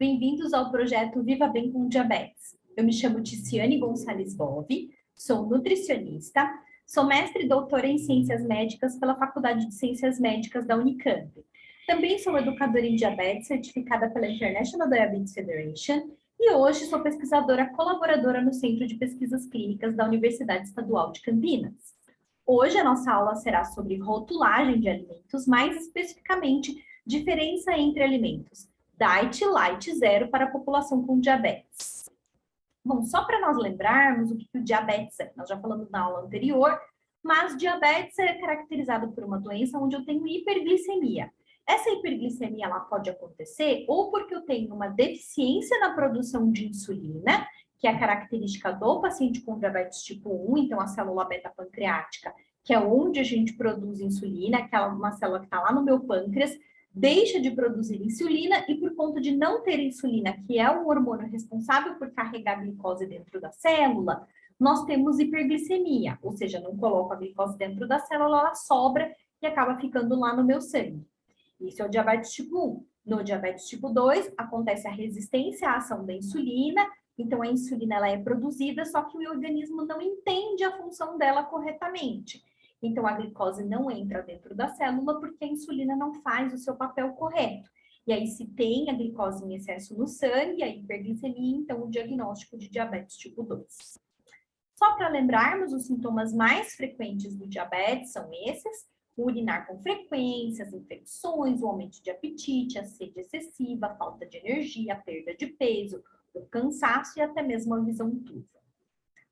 Bem-vindos ao projeto Viva Bem com Diabetes. Eu me chamo Ticiane Gonçalves Bove, sou nutricionista, sou mestre e doutora em Ciências Médicas pela Faculdade de Ciências Médicas da Unicamp. Também sou educadora em diabetes, certificada pela International Diabetes Federation, e hoje sou pesquisadora colaboradora no Centro de Pesquisas Clínicas da Universidade Estadual de Campinas. Hoje a nossa aula será sobre rotulagem de alimentos, mais especificamente, diferença entre alimentos Diet, Light, Zero para a população com diabetes. Bom, só para nós lembrarmos o que o diabetes é, nós já falamos na aula anterior, mas diabetes é caracterizado por uma doença onde eu tenho hiperglicemia. Essa hiperglicemia ela pode acontecer ou porque eu tenho uma deficiência na produção de insulina, que é a característica do paciente com diabetes tipo 1, então a célula beta-pancreática, que é onde a gente produz insulina, que é uma célula que está lá no meu pâncreas, deixa de produzir insulina e por conta de não ter insulina, que é o hormônio responsável por carregar a glicose dentro da célula, nós temos hiperglicemia, ou seja, não coloco a glicose dentro da célula, ela sobra e acaba ficando lá no meu sangue. Isso é o diabetes tipo 1. No diabetes tipo 2, acontece a resistência à ação da insulina, então a insulina ela é produzida, só que o organismo não entende a função dela corretamente. Então, a glicose não entra dentro da célula porque a insulina não faz o seu papel correto. E aí, se tem a glicose em excesso no sangue, a hiperglicemia, então o diagnóstico de diabetes tipo 2. Só para lembrarmos, os sintomas mais frequentes do diabetes são esses: o urinar com frequência, as infecções, o aumento de apetite, a sede excessiva, a falta de energia, a perda de peso, o cansaço e até mesmo a visão turva.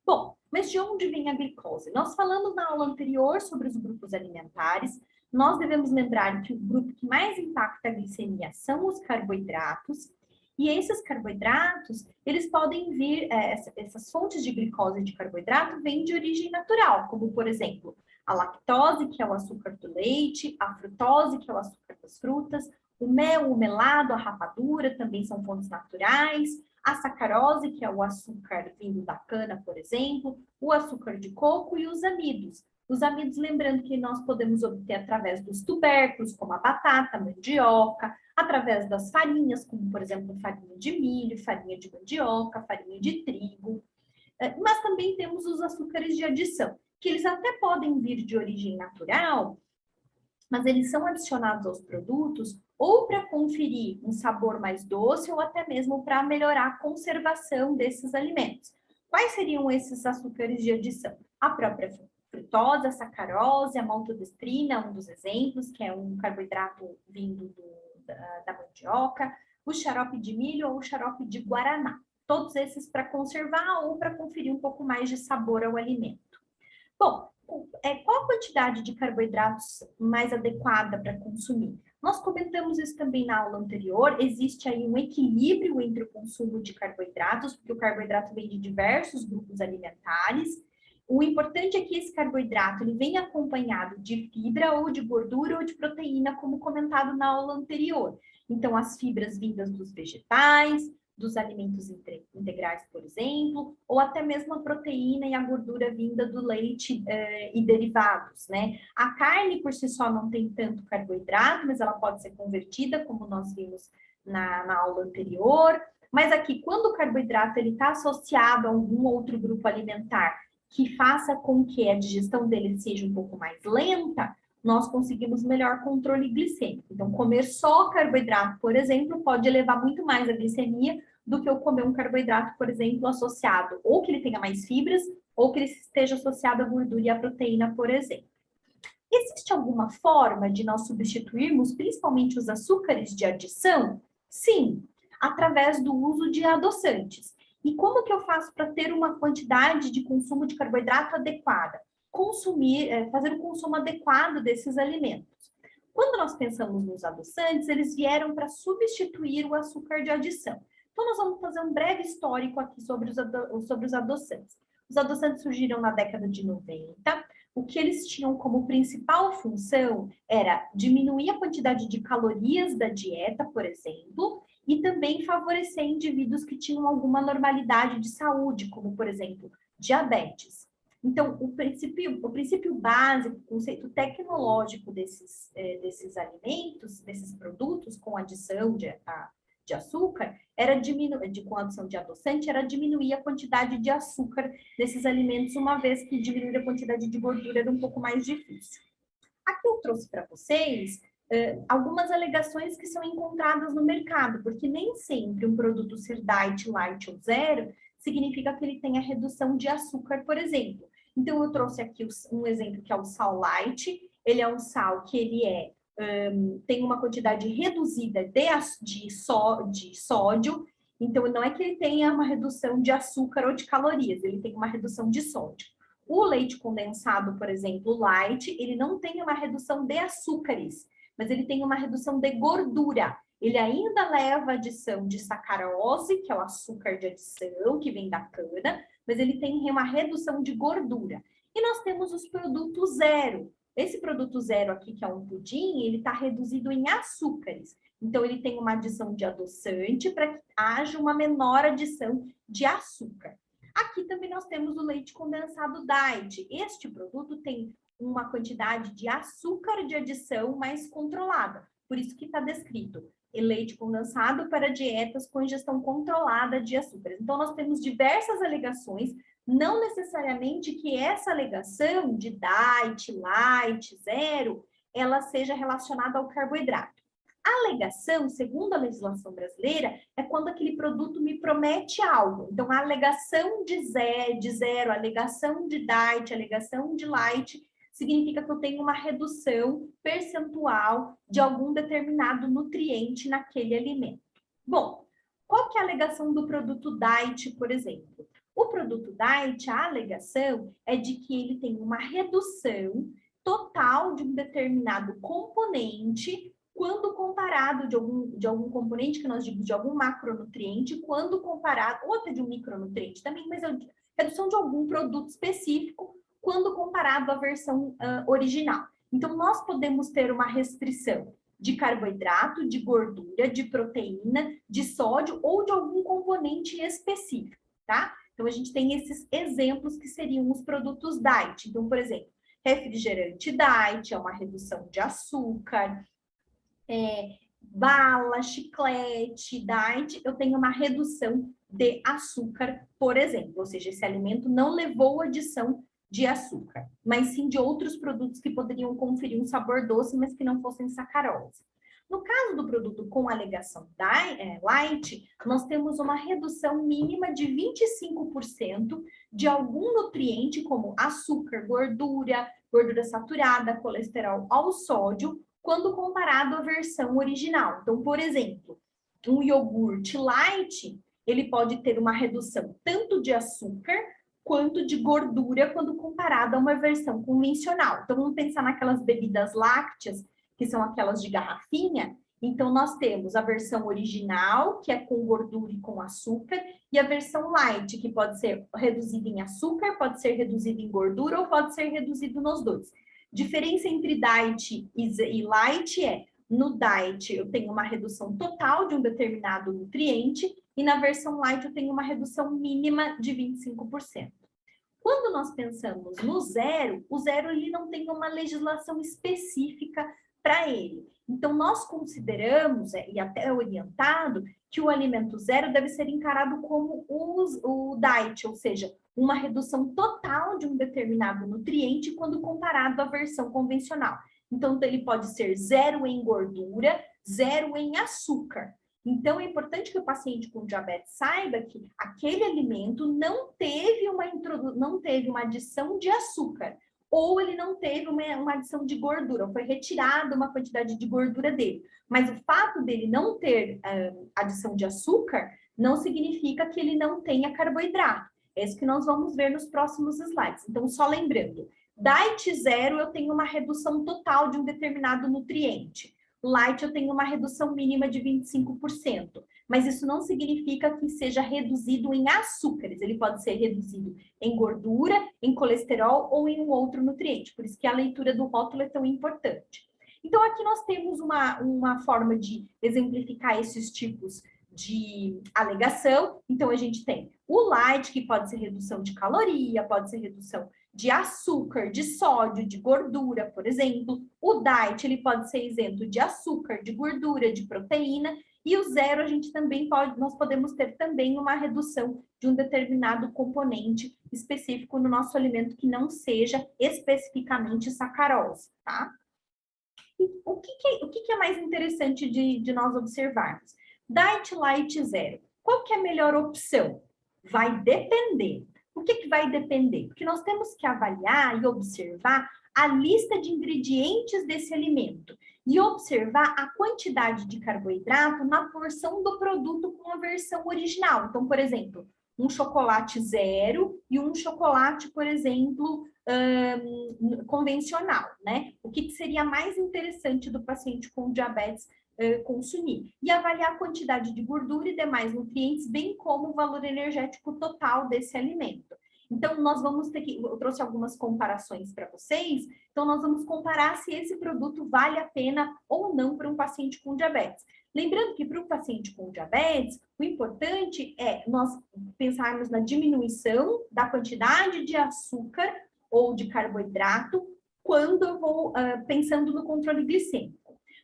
Bom, mas de onde vem a glicose? Nós falamos na aula anterior sobre os grupos alimentares, nós devemos lembrar que o grupo que mais impacta a glicemia são os carboidratos, e esses carboidratos, eles podem vir, essas fontes de glicose e de carboidrato vêm de origem natural, como, por exemplo, a lactose, que é o açúcar do leite, a frutose, que é o açúcar das frutas, o mel, o melado, a rapadura, também são fontes naturais, a sacarose, que é o açúcar vindo da cana, por exemplo, o açúcar de coco e os amidos. Os amidos, lembrando que nós podemos obter através dos tubérculos, como a batata, a mandioca, através das farinhas, como, por exemplo, farinha de milho, farinha de mandioca, farinha de trigo. Mas também temos os açúcares de adição, que eles até podem vir de origem natural, mas eles são adicionados aos produtos ou para conferir um sabor mais doce ou até mesmo para melhorar a conservação desses alimentos. Quais seriam esses açúcares de adição? A própria frutose, a sacarose, a maltodestrina, um dos exemplos, que é um carboidrato vindo da mandioca, o xarope de milho ou o xarope de guaraná. Todos esses para conservar ou para conferir um pouco mais de sabor ao alimento. Bom, qual a quantidade de carboidratos mais adequada para consumir? Nós comentamos isso também na aula anterior, existe aí um equilíbrio entre o consumo de carboidratos, porque o carboidrato vem de diversos grupos alimentares. O importante é que esse carboidrato ele venha acompanhado de fibra ou de gordura ou de proteína, como comentado na aula anterior. Então, as fibras vindas dos vegetais, dos alimentos integrais, por exemplo, ou até mesmo a proteína e a gordura vinda do leite e derivados, né? A carne por si só não tem tanto carboidrato, mas ela pode ser convertida, como nós vimos na aula anterior. Mas aqui, quando o carboidrato ele está associado a algum outro grupo alimentar que faça com que a digestão dele seja um pouco mais lenta, nós conseguimos melhor controle glicêmico. Então, comer só carboidrato, por exemplo, pode elevar muito mais a glicemia do que eu comer um carboidrato, por exemplo, associado ou que ele tenha mais fibras ou que ele esteja associado à gordura e à proteína, por exemplo. Existe alguma forma de nós substituirmos principalmente os açúcares de adição? Sim, através do uso de adoçantes. E como que eu faço para ter uma quantidade de consumo de carboidrato adequada? Fazer o consumo adequado desses alimentos. Quando nós pensamos nos adoçantes, eles vieram para substituir o açúcar de adição. Então, nós vamos fazer um breve histórico aqui sobre os adoçantes. Os adoçantes surgiram na década de 90. O que eles tinham como principal função era diminuir a quantidade de calorias da dieta, por exemplo, e também favorecer indivíduos que tinham alguma normalidade de saúde, como, por exemplo, diabetes. Então, o princípio básico, o conceito tecnológico desses alimentos, desses produtos com adição de de açúcar, era diminuir, com a adição de adoçante, era diminuir a quantidade de açúcar desses alimentos, uma vez que diminuir a quantidade de gordura era um pouco mais difícil. Aqui eu trouxe para vocês algumas alegações que são encontradas no mercado, porque nem sempre um produto ser diet, light ou zero significa que ele tenha redução de açúcar, por exemplo. Então, eu trouxe aqui um exemplo que é o sal light. Ele é um sal que ele tem uma quantidade reduzida de sódio. Então, não é que ele tenha uma redução de açúcar ou de calorias, ele tem uma redução de sódio. O leite condensado, por exemplo, light, ele não tem uma redução de açúcares, mas ele tem uma redução de gordura. Ele ainda leva adição de sacarose, que é o açúcar de adição, que vem da cana, mas ele tem uma redução de gordura. E nós temos os produtos zero. Esse produto zero aqui, que é um pudim, ele está reduzido em açúcares. Então, ele tem uma adição de adoçante para que haja uma menor adição de açúcar. Aqui também nós temos o leite condensado diet. Este produto tem uma quantidade de açúcar de adição mais controlada. Por isso que está descrito leite condensado para dietas com ingestão controlada de açúcares. Então, nós temos diversas alegações, não necessariamente que essa alegação de diet, light, zero, ela seja relacionada ao carboidrato. A alegação, segundo a legislação brasileira, é quando aquele produto me promete algo. Então, a alegação de zero, a alegação de diet, a alegação de light, significa que eu tenho uma redução percentual de algum determinado nutriente naquele alimento. Bom, qual que é a alegação do produto diet, por exemplo? O produto diet, a alegação é de que ele tem uma redução total de um determinado componente quando comparado de algum componente que nós digamos de algum macronutriente, quando comparado, ou até de um micronutriente também, mas é redução de algum produto específico quando comparado à versão original. Então, nós podemos ter uma restrição de carboidrato, de gordura, de proteína, de sódio ou de algum componente específico, tá? Então, a gente tem esses exemplos que seriam os produtos diet. Então, por exemplo, refrigerante diet é uma redução de açúcar, bala, chiclete, diet, eu tenho uma redução de açúcar, por exemplo. Ou seja, esse alimento não levou adição de açúcar, mas sim de outros produtos que poderiam conferir um sabor doce, mas que não fossem sacarose. No caso do produto com alegação light, nós temos uma redução mínima de 25% de algum nutriente, como açúcar, gordura, gordura saturada, colesterol ao sódio, quando comparado à versão original. Então, por exemplo, um iogurte light, ele pode ter uma redução tanto de açúcar quanto de gordura quando comparado a uma versão convencional. Então, vamos pensar naquelas bebidas lácteas, que são aquelas de garrafinha. Então, nós temos a versão original, que é com gordura e com açúcar, e a versão light, que pode ser reduzida em açúcar, pode ser reduzida em gordura ou pode ser reduzido nos dois. Diferença entre diet e light é, no diet eu tenho uma redução total de um determinado nutriente e na versão light eu tenho uma redução mínima de 25%. Quando nós pensamos no zero, o zero ele não tem uma legislação específica para ele. Então, nós consideramos, e até é orientado, que o alimento zero deve ser encarado como o diet, ou seja, uma redução total de um determinado nutriente quando comparado à versão convencional. Então, ele pode ser zero em gordura, zero em açúcar. Então, é importante que o paciente com diabetes saiba que aquele alimento não teve uma adição de açúcar, ou ele não teve uma adição de gordura, ou foi retirada uma quantidade de gordura dele. Mas o fato dele não ter adição de açúcar não significa que ele não tenha carboidrato. É isso que nós vamos ver nos próximos slides. Então, só lembrando, diet zero eu tenho uma redução total de um determinado nutriente. Light eu tenho uma redução mínima de 25%, mas isso não significa que seja reduzido em açúcares, ele pode ser reduzido em gordura, em colesterol ou em um outro nutriente, por isso que a leitura do rótulo é tão importante. Então, aqui nós temos uma forma de exemplificar esses tipos de alegação. Então, a gente tem o light, que pode ser redução de caloria, pode ser redução de açúcar, de sódio, de gordura, por exemplo. O diet, ele pode ser isento de açúcar, de gordura, de proteína. E o zero, a gente também nós podemos ter também uma redução de um determinado componente específico no nosso alimento que não seja especificamente sacarose, tá? O que é mais interessante de nós observarmos? Diet Light Zero. Qual que é a melhor opção? Vai depender. O que vai depender? Porque nós temos que avaliar e observar a lista de ingredientes desse alimento e observar a quantidade de carboidrato na porção do produto com a versão original. Então, por exemplo, um chocolate zero e um chocolate, por exemplo, convencional, né? O que seria mais interessante do paciente com diabetes consumir? E avaliar a quantidade de gordura e demais nutrientes, bem como o valor energético total desse alimento. Então, nós vamos ter que... Eu trouxe algumas comparações para vocês. Então, nós vamos comparar se esse produto vale a pena ou não para um paciente com diabetes. Lembrando que para um paciente com diabetes, o importante é nós pensarmos na diminuição da quantidade de açúcar ou de carboidrato quando eu vou pensando no controle glicêmico.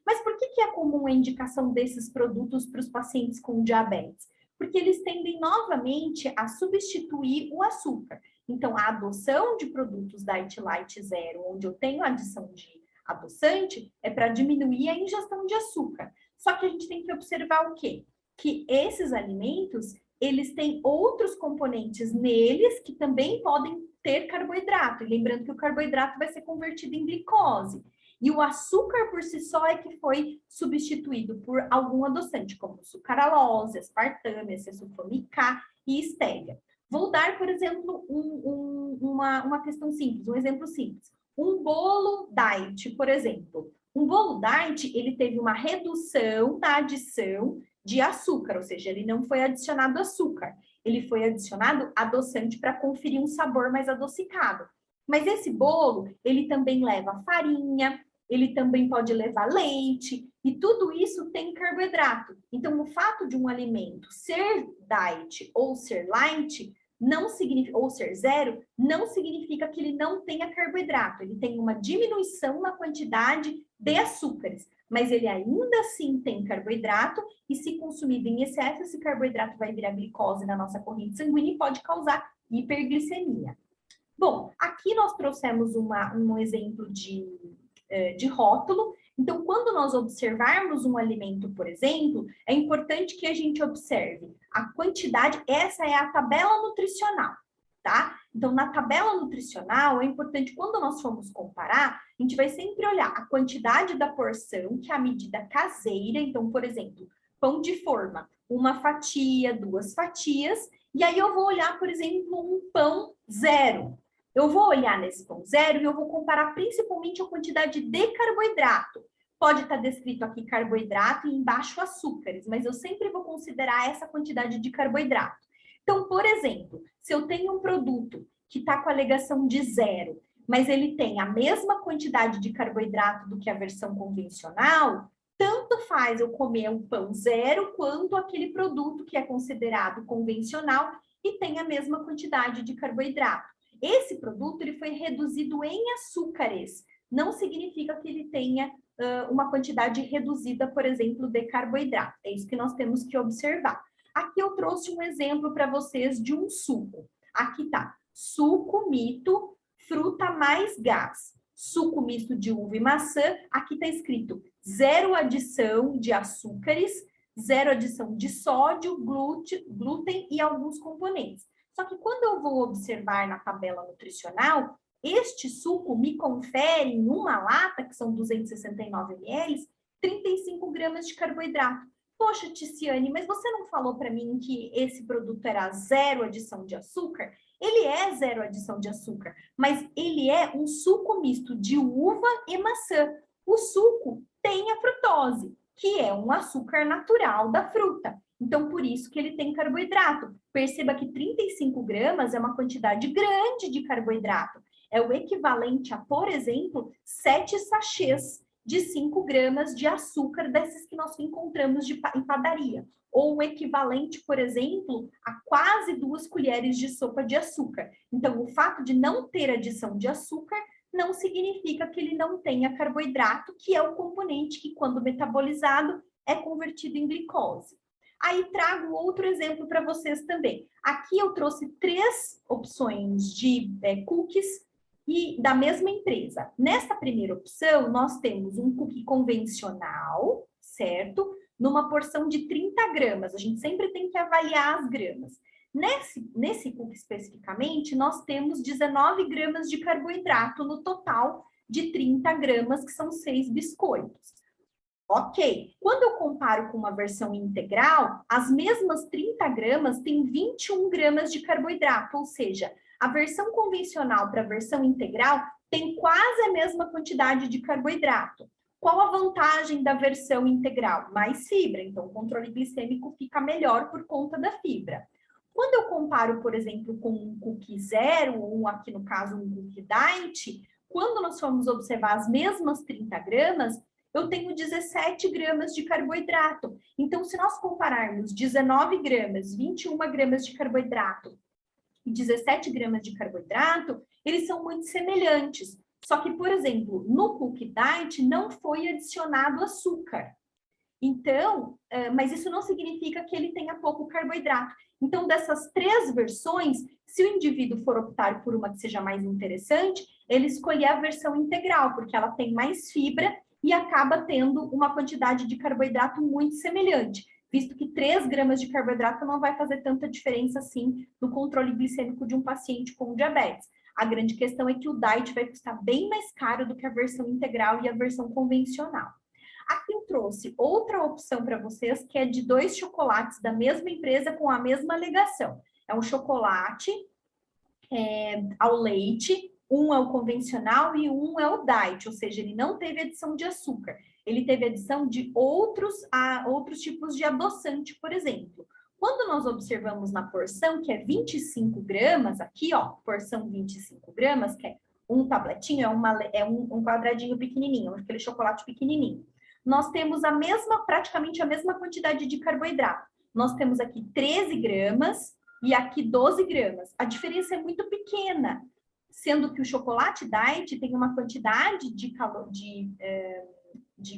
Mas por que é comum a indicação desses produtos para os pacientes com diabetes? Porque eles tendem novamente a substituir o açúcar. Então, a adoção de produtos Diet Light Zero, onde eu tenho adição de adoçante, é para diminuir a ingestão de açúcar. Só que a gente tem que observar o quê? Que esses alimentos, eles têm outros componentes neles que também podem ter carboidrato. E lembrando que o carboidrato vai ser convertido em glicose. E o açúcar por si só é que foi substituído por algum adoçante, como sucralose, aspartame, acesulfame K e estévia. Vou dar, por exemplo, uma questão simples, um exemplo simples. Um bolo diet, por exemplo. Um bolo diet, ele teve uma redução da adição de açúcar, ou seja, ele não foi adicionado açúcar. Ele foi adicionado adoçante para conferir um sabor mais adocicado. Mas esse bolo, ele também leva farinha, ele também pode levar leite, e tudo isso tem carboidrato. Então, o fato de um alimento ser diet ou ser light, não significa, ou ser zero, não significa que ele não tenha carboidrato. Ele tem uma diminuição na quantidade de açúcares, mas ele ainda assim tem carboidrato, e se consumido em excesso, esse carboidrato vai virar glicose na nossa corrente sanguínea e pode causar hiperglicemia. Bom, aqui nós trouxemos um exemplo de rótulo. Então, quando nós observarmos um alimento, por exemplo, é importante que a gente observe a quantidade, essa é a tabela nutricional, tá? Então, na tabela nutricional, é importante, quando nós formos comparar, a gente vai sempre olhar a quantidade da porção, que é a medida caseira. Então, por exemplo, pão de forma, uma fatia, 2 fatias, e aí eu vou olhar, por exemplo, um pão zero. Eu vou olhar nesse pão zero e eu vou comparar principalmente a quantidade de carboidrato. Pode estar descrito aqui carboidrato e embaixo açúcares, mas eu sempre vou considerar essa quantidade de carboidrato. Então, por exemplo, se eu tenho um produto que está com a alegação de zero, mas ele tem a mesma quantidade de carboidrato do que a versão convencional, tanto faz eu comer um pão zero quanto aquele produto que é considerado convencional e tem a mesma quantidade de carboidrato. Esse produto ele foi reduzido em açúcares, não significa que ele tenha uma quantidade reduzida, por exemplo, de carboidrato. É isso que nós temos que observar. Aqui eu trouxe um exemplo para vocês de um suco. Aqui está, suco mito, fruta mais gás. Suco misto de uva e maçã, aqui está escrito 0 adição de açúcares, 0 adição de sódio, glúten e alguns componentes. Só que quando eu vou observar na tabela nutricional, este suco me confere em uma lata, que são 269 ml, 35 gramas de carboidrato. Poxa, Ticiane, mas você não falou para mim que esse produto era 0 adição de açúcar? Ele é 0 adição de açúcar, mas ele é um suco misto de uva e maçã. O suco tem a frutose, que é um açúcar natural da fruta. Então, por isso que ele tem carboidrato. Perceba que 35 gramas é uma quantidade grande de carboidrato. É o equivalente a, por exemplo, 7 sachês de 5 gramas de açúcar desses que nós encontramos em padaria. Ou o equivalente, por exemplo, a quase 2 colheres de sopa de açúcar. Então, o fato de não ter adição de açúcar não significa que ele não tenha carboidrato, que é o componente que, quando metabolizado, é convertido em glicose. Aí trago outro exemplo para vocês também. Aqui eu trouxe 3 opções de cookies e da mesma empresa. Nessa primeira opção, nós temos um cookie convencional, certo? Numa porção de 30 gramas. A gente sempre tem que avaliar as gramas. Nesse cookie especificamente, nós temos 19 gramas de carboidrato no total de 30 gramas, que são 6 biscoitos. Ok. Quando eu comparo com uma versão integral, as mesmas 30 gramas têm 21 gramas de carboidrato, ou seja, a versão convencional para a versão integral tem quase a mesma quantidade de carboidrato. Qual a vantagem da versão integral? Mais fibra, então o controle glicêmico fica melhor por conta da fibra. Quando eu comparo, por exemplo, com um cookie zero, ou aqui no caso um cookie diet, quando nós formos observar as mesmas 30 gramas, eu tenho 17 gramas de carboidrato. Então, se nós compararmos 19 gramas, 21 gramas de carboidrato e 17 gramas de carboidrato, eles são muito semelhantes. Só que, por exemplo, no cookie diet não foi adicionado açúcar. Então, mas isso não significa que ele tenha pouco carboidrato. Então, dessas 3 versões, se o indivíduo for optar por uma que seja mais interessante, ele escolher a versão integral, porque ela tem mais fibra e acaba tendo uma quantidade de carboidrato muito semelhante, visto que 3 gramas de carboidrato não vai fazer tanta diferença assim no controle glicêmico de um paciente com diabetes. A grande questão é que o diet vai custar bem mais caro do que a versão integral e a versão convencional. Aqui eu trouxe outra opção para vocês, que é de 2 chocolates da mesma empresa com a mesma alegação. É um chocolate ao leite, um é o convencional e um é o diet, ou seja, ele não teve adição de açúcar. Ele teve adição de outros tipos de adoçante, por exemplo. Quando nós observamos na porção, que é 25 gramas, aqui, ó, porção 25 gramas, que é um tabletinho, é um quadradinho pequenininho, aquele chocolate pequenininho. Nós temos praticamente a mesma quantidade de carboidrato. Nós temos aqui 13 gramas e aqui 12 gramas. A diferença é muito pequena, sendo que o chocolate diet tem uma quantidade de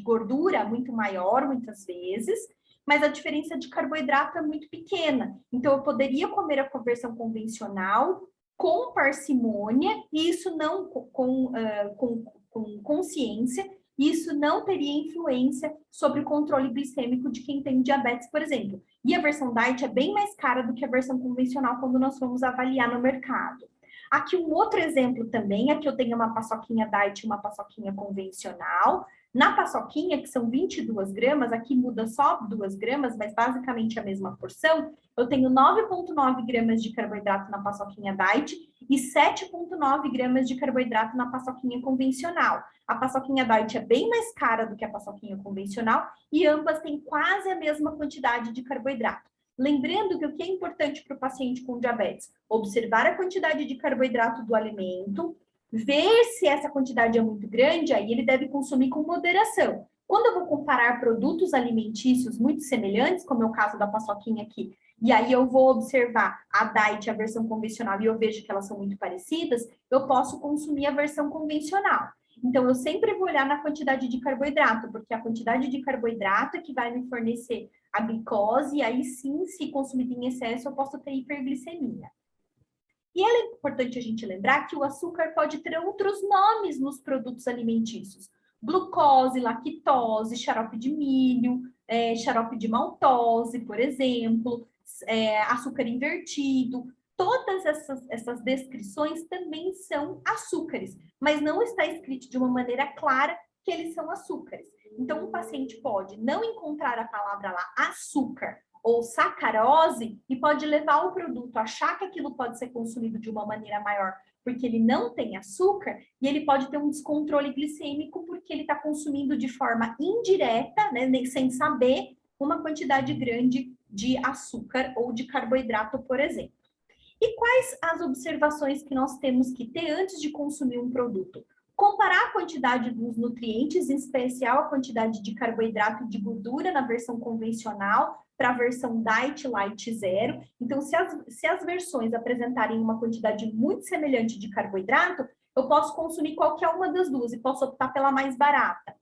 gordura muito maior, muitas vezes, mas a diferença de carboidrato é muito pequena. Então, eu poderia comer a versão convencional com parcimônia, e isso não com consciência, isso não teria influência sobre o controle glicêmico de quem tem diabetes, por exemplo. E a versão diet é bem mais cara do que a versão convencional quando nós vamos avaliar no mercado. Aqui um outro exemplo também, aqui eu tenho uma paçoquinha diet e uma paçoquinha convencional. Na paçoquinha, que são 22 gramas, aqui muda só 2 gramas, mas basicamente a mesma porção, eu tenho 9,9 gramas de carboidrato na paçoquinha diet e 7,9 gramas de carboidrato na paçoquinha convencional. A paçoquinha diet é bem mais cara do que a paçoquinha convencional e ambas têm quase a mesma quantidade de carboidrato. Lembrando que o que é importante para o paciente com diabetes? Observar a quantidade de carboidrato do alimento, ver se essa quantidade é muito grande, aí ele deve consumir com moderação. Quando eu vou comparar produtos alimentícios muito semelhantes, como é o caso da paçoquinha aqui, e aí eu vou observar a diet, a versão convencional, e eu vejo que elas são muito parecidas, eu posso consumir a versão convencional. Então, eu sempre vou olhar na quantidade de carboidrato, porque a quantidade de carboidrato é que vai me fornecer a glicose, e aí sim, se consumido em excesso, eu posso ter hiperglicemia. E é importante a gente lembrar que o açúcar pode ter outros nomes nos produtos alimentícios. Glucose, lactose, xarope de milho, xarope de maltose, por exemplo, açúcar invertido. Todas essas descrições também são açúcares, mas não está escrito de uma maneira clara que eles são açúcares. Então, o paciente pode não encontrar a palavra lá açúcar ou sacarose e pode levar o produto a achar que aquilo pode ser consumido de uma maneira maior porque ele não tem açúcar e ele pode ter um descontrole glicêmico porque ele está consumindo de forma indireta, né, sem saber, uma quantidade grande de açúcar ou de carboidrato, por exemplo. E quais as observações que nós temos que ter antes de consumir um produto? Comparar a quantidade dos nutrientes, em especial a quantidade de carboidrato e de gordura na versão convencional para a versão Diet Light Zero. Então, se as versões apresentarem uma quantidade muito semelhante de carboidrato, eu posso consumir qualquer uma das duas e posso optar pela mais barata.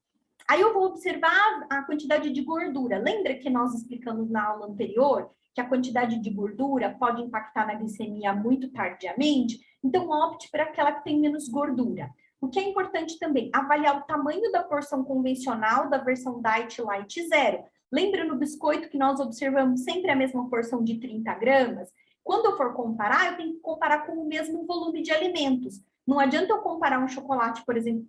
Aí eu vou observar a quantidade de gordura. Lembra que nós explicamos na aula anterior que a quantidade de gordura pode impactar na glicemia muito tardiamente? Então, opte por aquela que tem menos gordura. O que é importante também, avaliar o tamanho da porção convencional da versão Diet Light Zero. Lembra no biscoito que nós observamos sempre a mesma porção de 30 gramas? Quando eu for comparar, eu tenho que comparar com o mesmo volume de alimentos. Não adianta eu comparar um chocolate, por exemplo,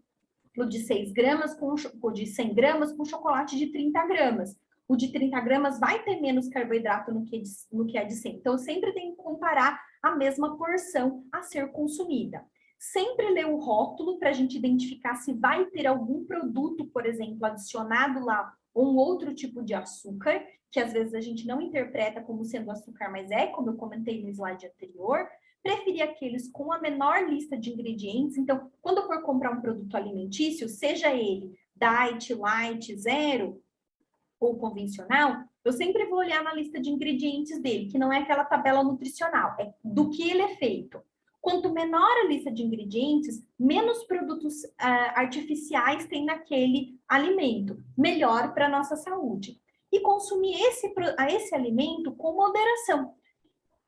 de 6 gramas com o de 100 gramas com chocolate de 30 gramas. O de 30 gramas vai ter menos carboidrato no que é de 100. Então, eu sempre tenho que comparar a mesma porção a ser consumida. Sempre ler o rótulo para a gente identificar se vai ter algum produto, por exemplo, adicionado lá, ou um outro tipo de açúcar, que às vezes a gente não interpreta como sendo açúcar, mas é, como eu comentei no slide anterior. Preferir aqueles com a menor lista de ingredientes. Então, quando eu for comprar um produto alimentício, seja ele diet, light, zero ou convencional, eu sempre vou olhar na lista de ingredientes dele, que não é aquela tabela nutricional, é do que ele é feito. Quanto menor a lista de ingredientes, menos produtos artificiais tem naquele alimento, melhor para a nossa saúde. E consumir esse alimento com moderação.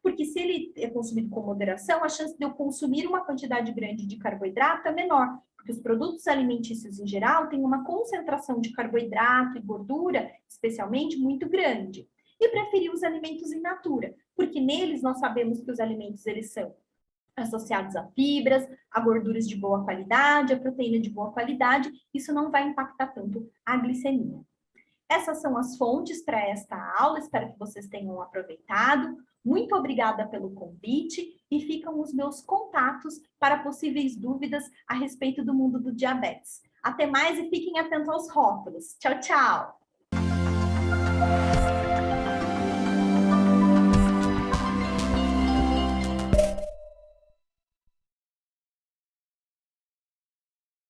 Porque se ele é consumido com moderação, a chance de eu consumir uma quantidade grande de carboidrato é menor, porque os produtos alimentícios em geral têm uma concentração de carboidrato e gordura, especialmente, muito grande. E preferir os alimentos in natura, porque neles nós sabemos que os alimentos eles são associados a fibras, a gorduras de boa qualidade, a proteína de boa qualidade, isso não vai impactar tanto a glicemia. Essas são as fontes para esta aula, espero que vocês tenham aproveitado. Muito obrigada pelo convite e ficam os meus contatos para possíveis dúvidas a respeito do mundo do diabetes. Até mais e fiquem atentos aos rótulos. Tchau, tchau!